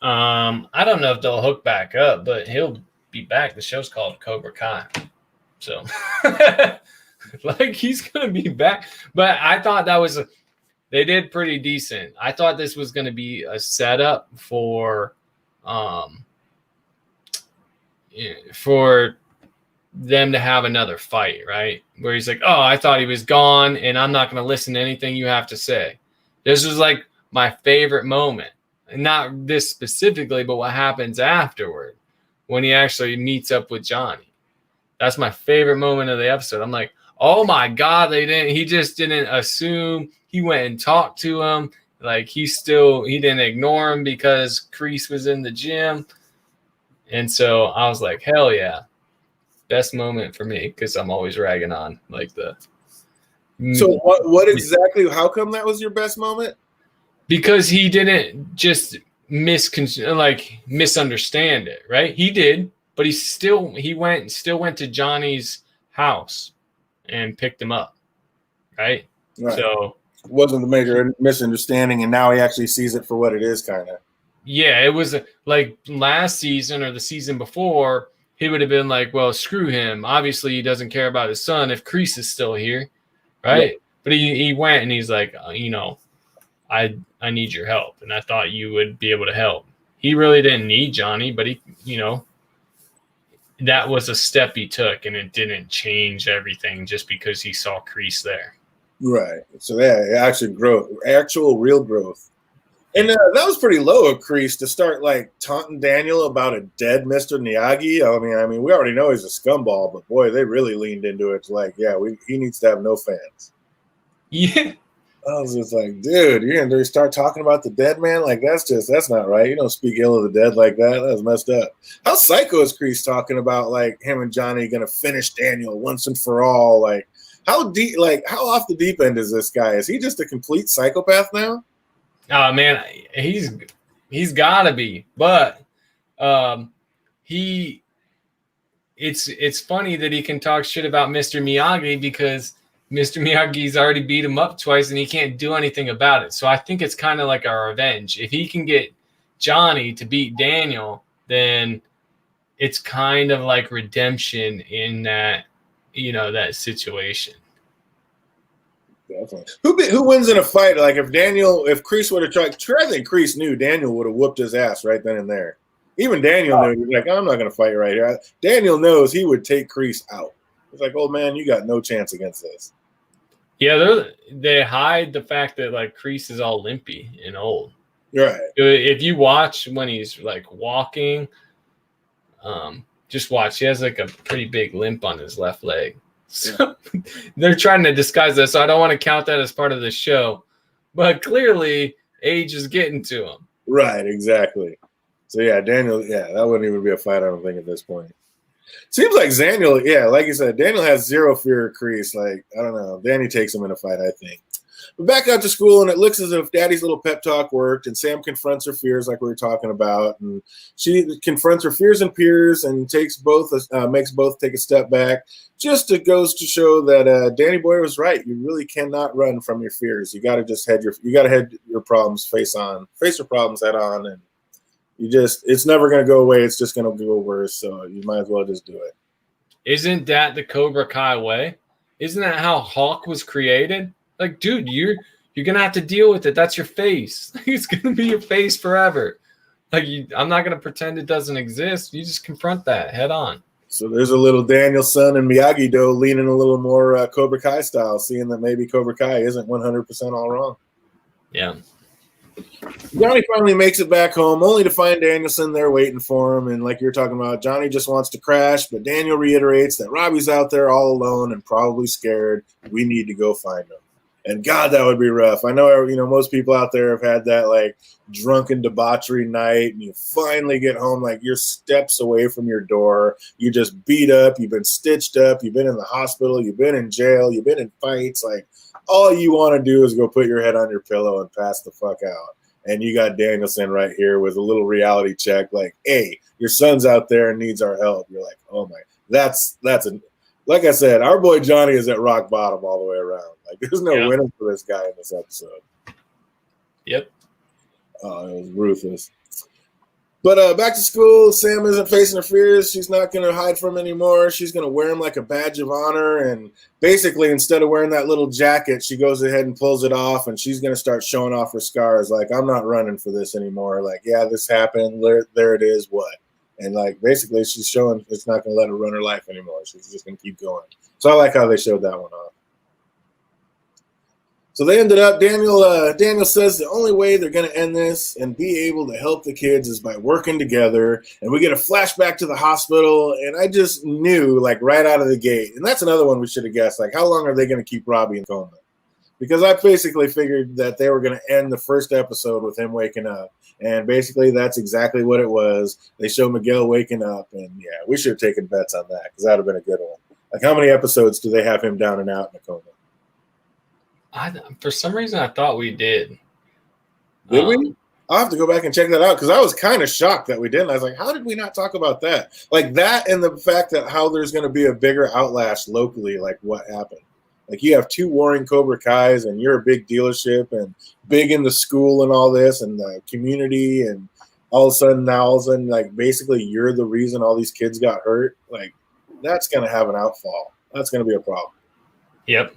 I don't know if they'll hook back up, but he'll be back. The show's called Cobra Kai. So, like, he's going to be back. But I thought that was they did pretty decent. I thought this was going to be a setup for them to have another fight, right? Where he's like, oh, I thought he was gone, and I'm not going to listen to anything you have to say. This was like my favorite moment. Not this specifically, but what happens afterward when he actually meets up with Johnny. That's my favorite moment of the episode. I'm like, oh my God, he just didn't assume. He went and talked to him. Like, he didn't ignore him because Kreese was in the gym. And so I was like, hell yeah. Best moment for me, because I'm always ragging on like the. So what exactly? How come that was your best moment? Because he didn't just misunderstand it, right? He did, but he went to Johnny's house and picked him up, right? So it wasn't the major misunderstanding, and now he actually sees it for what it is, kind of. Yeah, it was like last season or the season before, he would have been like, well, screw him. Obviously, he doesn't care about his son if Kreese is still here, right? Yeah. But he went and he's like, I need your help, and I thought you would be able to help. He really didn't need Johnny, but that was a step he took, and it didn't change everything just because he saw Kreese there. Right. So yeah, actual real growth. And that was pretty low of Kreese to start like taunting Daniel about a dead Mr. Miyagi. I mean, we already know he's a scumball, but boy, they really leaned into it. It's like, yeah, he needs to have no fans. Yeah. I was just like, dude, you're going to start talking about the dead man? Like, that's not right. You don't speak ill of the dead like that. That was messed up. How psycho is Kreese talking about, like, him and Johnny going to finish Daniel once and for all? Like, how off the deep end is this guy? Is he just a complete psychopath now? Oh, man, he's got to be. But it's funny that he can talk shit about Mr. Miyagi because Mr. Miyagi's already beat him up twice and he can't do anything about it. So I think it's kind of like a revenge. If he can get Johnny to beat Daniel, then it's kind of like redemption in that, that situation. Definitely. Who wins in a fight? Like if Kreese would have tried, I think Kreese knew Daniel would have whooped his ass right then and there. Even Daniel knew. He's like, I'm not going to fight right here. Daniel knows he would take Kreese out. It's like, old man, you got no chance against this. Yeah, they hide the fact that like Kreese is all limpy and old. Right. If you watch when he's like walking, just watch. He has like a pretty big limp on his left leg. So they're trying to disguise that. So I don't want to count that as part of the show. But clearly, age is getting to him. Right, exactly. So, yeah, Daniel, that wouldn't even be a fight, I don't think, at this point. Seems like Daniel, like you said, Daniel has zero fear of Kreese. Like, I don't know. Danny takes him in a fight, I think. But back out to school, and it looks as if Daddy's little pep talk worked, and Sam confronts her fears like we were talking about. And she confronts her fears and peers and makes both take a step back. Just goes to show that Danny Boy was right. You really cannot run from your fears. You got to just head your problems face your problems head on, and it's never going to go away. It's just going to go worse. So you might as well just do it. Isn't that the Cobra Kai way? Isn't that how Hawk was created? Like, dude, you're going to have to deal with it. That's your face. It's going to be your face forever. Like, I'm not going to pretend it doesn't exist. You just confront that head on. So there's a little Daniel-san and Miyagi-Do leaning a little more Cobra Kai style, seeing that maybe Cobra Kai isn't 100% all wrong. Yeah. Johnny finally makes it back home, only to find Danielson there waiting for him. And like you're talking about, Johnny just wants to crash, but Daniel reiterates that Robbie's out there all alone and probably scared. We need to go find him. And God, that would be rough. I know, most people out there have had that like drunken debauchery night, and you finally get home, like you're steps away from your door. You just beat up. You've been stitched up. You've been in the hospital. You've been in jail. You've been in fights. Like all you want to do is go put your head on your pillow and pass the fuck out. And you got Danielson right here with a little reality check, like, hey, your son's out there and needs our help. You're like, oh my, like I said, our boy Johnny is at rock bottom all the way around. Like, there's no winner for this guy in this episode. Yep. Oh, it was ruthless. But back to school, Sam isn't facing her fears. She's not going to hide from him anymore. She's going to wear him like a badge of honor. And basically, instead of wearing that little jacket, she goes ahead and pulls it off, and she's going to start showing off her scars. Like, I'm not running for this anymore. Like, yeah, this happened. There it is. What? And, like, basically, she's showing it's not going to let her run her life anymore. She's just going to keep going. So I like how they showed that one off. So they ended up, Daniel says the only way they're going to end this and be able to help the kids is by working together. And we get a flashback to the hospital, and I just knew, like, right out of the gate. And that's another one we should have guessed. Like, how long are they going to keep Robbie in coma? Because I basically figured that they were going to end the first episode with him waking up. And basically that's exactly what it was. They show Miguel waking up, and, yeah, we should have taken bets on that because that would have been a good one. Like, how many episodes do they have him down and out in a coma? For some reason, I thought we did. Did we? I'll have to go back and check that out because I was kind of shocked that we didn't. I was like, how did we not talk about that? Like that and the fact that how there's going to be a bigger outlash locally, like what happened. Like you have two warring Cobra Kais and you're a big dealership and big in the school and all this and the community and all of a sudden, like basically you're the reason all these kids got hurt. Like that's going to have an outfall. That's going to be a problem. Yep.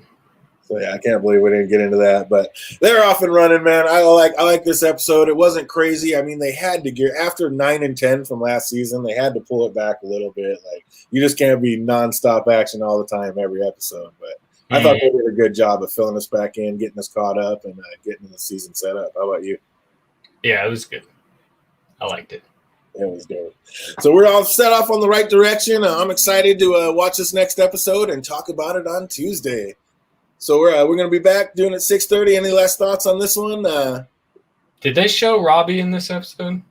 So yeah, I can't believe we didn't get into that, but they're off and running, man. I like this episode. It wasn't crazy. I mean, they had to get after 9 and 10 from last season. They had to pull it back a little bit. Like you just can't be nonstop action all the time every episode. But I thought they did a good job of filling us back in, getting us caught up, and getting the season set up. How about you? Yeah, it was good. I liked it. It was good. So we're all set off on the right direction. I'm excited to watch this next episode and talk about it on Tuesday. So we're going to be back doing it 6:30. Any last thoughts on this one? Did they show Robbie in this episode?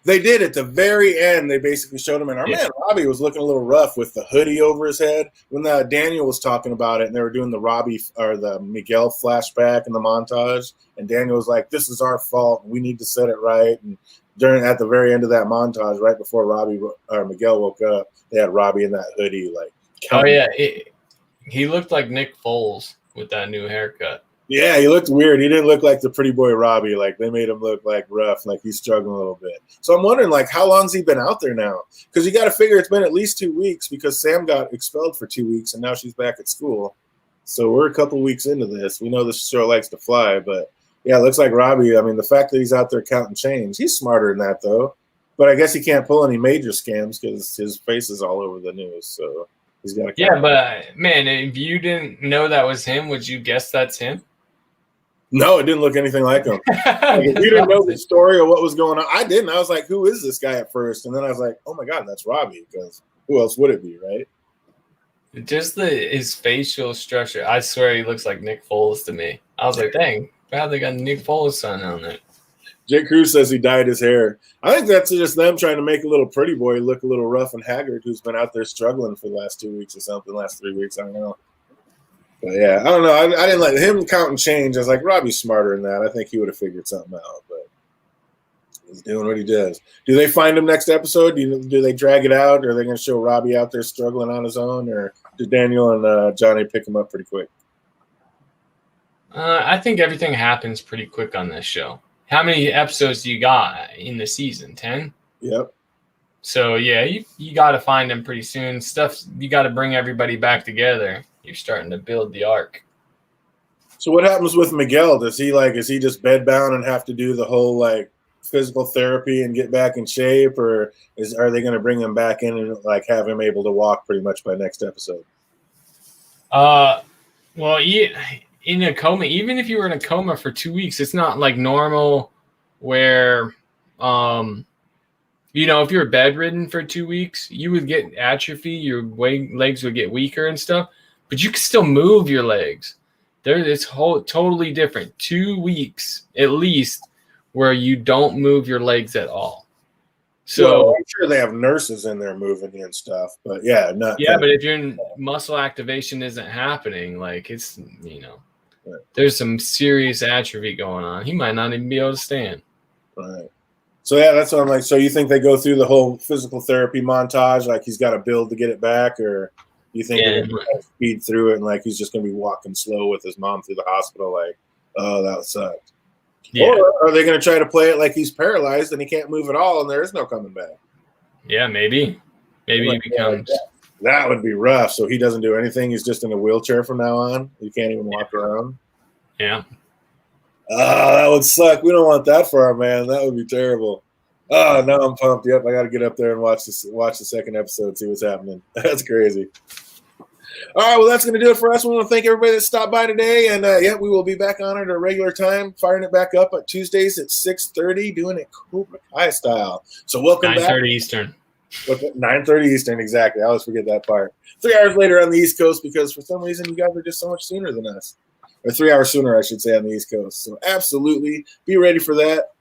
They did at the very end. They basically showed him, and our man Robbie was looking a little rough with the hoodie over his head. When Daniel was talking about it, and they were doing the Robbie or the Miguel flashback in the montage, and Daniel was like, "This is our fault. We need to set it right." And at the very end of that montage, right before Miguel woke up, they had Robbie in that hoodie, like. Oh yeah, he looked like Nick Foles with that new haircut. Yeah, he looked weird. He didn't look like the pretty boy Robbie. Like they made him look like rough, like he's struggling a little bit. So I'm wondering, like, how long's he been out there now? Because you got to figure it's been at least 2 weeks because Sam got expelled for 2 weeks and now she's back at school. So we're a couple weeks into this. We know this show likes to fly, but yeah, it looks like Robbie. I mean, the fact that he's out there counting change, he's smarter than that though. But I guess he can't pull any major scams because his face is all over the news. So. Yeah, but man, if you didn't know that was him, would you guess that's him? No, it didn't look anything like him. Like, if you didn't know the story or what was going on, I didn't. I was like, who is this guy at first? And then I was like, oh my God, that's Robbie, because who else would it be, right? Just his facial structure. I swear he looks like Nick Foles to me. I was like, dang, how they got Nick Foles' son on there? Jake Cruz says he dyed his hair. I think that's just them trying to make a little pretty boy look a little rough and haggard who's been out there struggling for the last 2 weeks or something, last 3 weeks. I don't know. But yeah, I don't know. I didn't let him count and change. I was like, Robbie's smarter than that. I think he would have figured something out, but he's doing what he does. Do they find him next episode? Do they drag it out? Or are they going to show Robbie out there struggling on his own? Or do Daniel and Johnny pick him up pretty quick? I think everything happens pretty quick on this show. How many episodes do you got in the season? 10? Yep. So, yeah, you got to find them pretty soon. You got to bring everybody back together. You're starting to build the arc. So what happens with Miguel? Is he just bedbound and have to do the whole, like, physical therapy and get back in shape? Or are they going to bring him back in and, like, have him able to walk pretty much by next episode? Well, in a coma, even if you were in a coma for 2 weeks, it's not like normal where, you know, if you're bedridden for 2 weeks, you would get atrophy, your legs would get weaker and stuff, but you can still move your legs. It's totally different. 2 weeks at least where you don't move your legs at all. So I'm sure they have nurses in there moving you and stuff, but yeah, not. Yeah, but if your muscle activation isn't happening, like it's, you know, there's some serious atrophy going on. He might not even be able to stand. Right. So yeah, that's what I'm like. So you think they go through the whole physical therapy montage, like he's got to build to get it back, or you think they're gonna speed through it and like he's just gonna be walking slow with his mom through the hospital, like, oh, that sucked. Yeah. Or are they gonna try to play it like he's paralyzed and he can't move at all and there is no coming back? Yeah, maybe he becomes. That would be rough. So he doesn't do anything. He's just in a wheelchair from now on. He can't even walk around. Yeah. Oh, that would suck. We don't want that for our man. That would be terrible. Oh, now I'm pumped. Yep, I got to get up there and watch the second episode, see what's happening. That's crazy. All right, well, that's going to do it for us. We want to thank everybody that stopped by today. And, we will be back on at our regular time, firing it back up at Tuesdays at 6:30, doing it Cobra Kai style. So welcome back. 9:30 Eastern. 9:30 Eastern, exactly. I always forget that part. 3 hours later on the East Coast because for some reason you guys are just so much sooner than us. Or 3 hours sooner, I should say, on the East Coast. So absolutely be ready for that.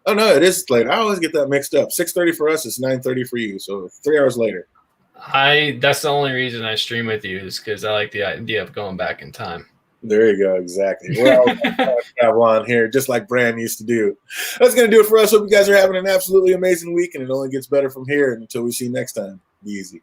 Oh, no, it is late. I always get that mixed up. 6:30 for us is 9:30 for you. So 3 hours later. That's the only reason I stream with you is because I like the idea of going back in time. There you go. Exactly. We're all travel on here, just like Bran used to do. That's going to do it for us. Hope you guys are having an absolutely amazing week, and it only gets better from here. And until we see you next time, be easy.